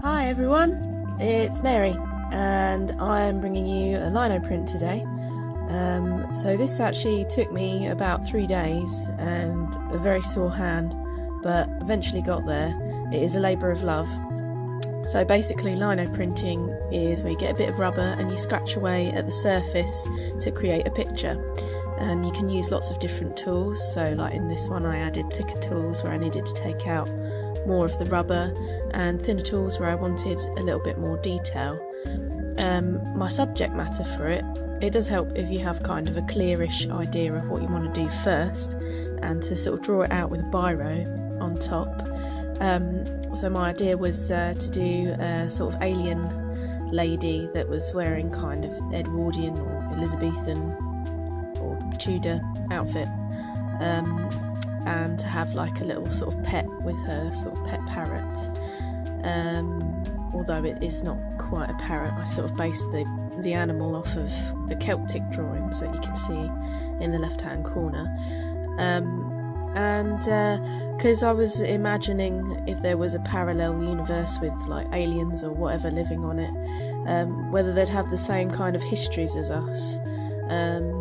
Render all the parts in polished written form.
Hi everyone, it's Mary and I'm bringing you a lino print today. So this actually took me about 3 days and a very sore hand, but eventually got there. It is a labour of love. So basically lino printing is where you get a bit of rubber and you scratch away at the surface to create a picture. And you can use lots of different tools, so like in this one I added thicker tools where I needed to take out more of the rubber, and thinner tools where I wanted a little bit more detail. My subject matter for it does help if you have kind of a clearish idea of what you want to do first, and to sort of draw it out with a biro on top. So my idea was to do a sort of alien lady that was wearing kind of Edwardian or Elizabethan or Tudor outfit, and to have like a little sort of pet with her, sort of pet parrot. Although it is not quite a parrot, I sort of based the animal off of the Celtic drawings that you can see in the left hand corner. Because I was imagining if there was a parallel universe with like aliens or whatever living on it, whether they'd have the same kind of histories as us, and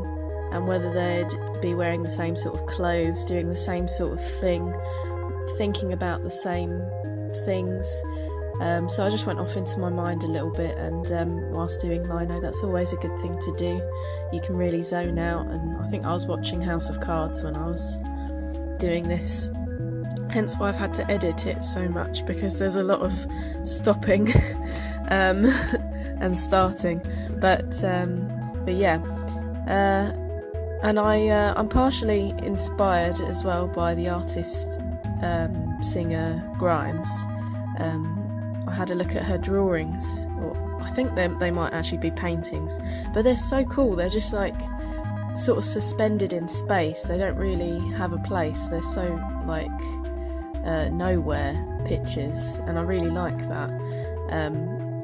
whether they'd be wearing the same sort of clothes, doing the same sort of thing, thinking about the same things. So I just went off into my mind a little bit, and whilst doing lino, that's always a good thing to do. You can really zone out, and I think I was watching House of Cards when I was doing this, hence why I've had to edit it so much, because there's a lot of stopping and starting, but yeah. And I'm partially inspired as well by the artist singer Grimes. I had a look at her drawings, or I think they might actually be paintings, but they're so cool. They're just like sort of suspended in space. They don't really have a place. They're so like nowhere pictures, and I really like that.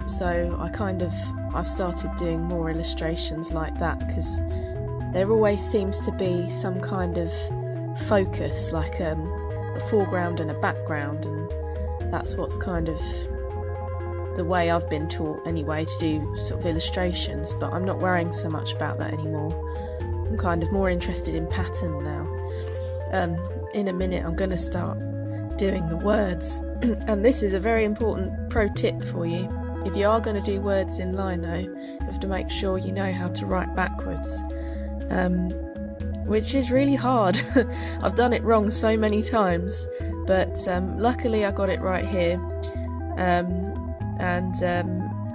So I've started doing more illustrations like that, because there always seems to be some kind of focus, like a foreground and a background, and that's what's kind of the way I've been taught anyway to do sort of illustrations, but I'm not worrying so much about that anymore. I'm kind of more interested in pattern now. In a minute I'm going to start doing the words, and this is a very important pro tip for you. If you are going to do words in lino, you have to make sure you know how to write backwards. Which is really hard. I've done it wrong so many times, but luckily I got it right here. And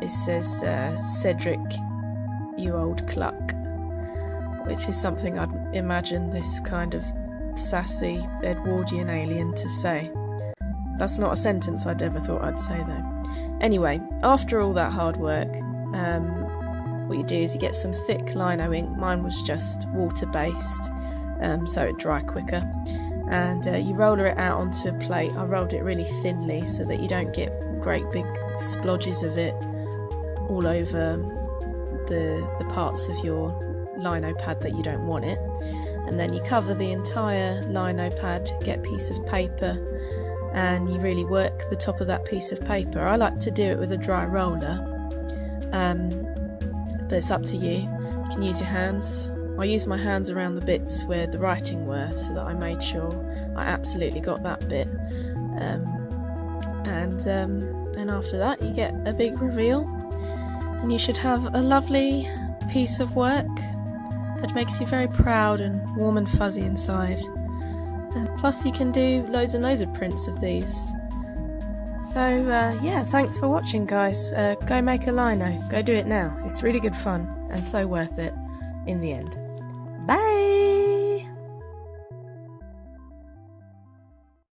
it says Cedric, you old cluck, which is something I'd imagine this kind of sassy Edwardian alien to say. That's not a sentence I'd ever thought I'd say though. Anyway, after all that hard work, what you do is you get some thick lino ink. Mine was just water based, so it'd dry quicker, and you roll it out onto a plate. I rolled it really thinly so that you don't get great big splodges of it all over the parts of your lino pad that you don't want it. And then you cover the entire lino pad, get a piece of paper, and you really work the top of that piece of paper. I like to do it with a dry roller, but it's up to you. You can use your hands. I used my hands around the bits where the writing were, so that I made sure I absolutely got that bit. And after that you get a big reveal, and you should have a lovely piece of work that makes you very proud and warm and fuzzy inside. And plus you can do loads and loads of prints of these. So yeah, thanks for watching guys. Go make a lino, go do it now. It's really good fun and so worth it in the end. Bye!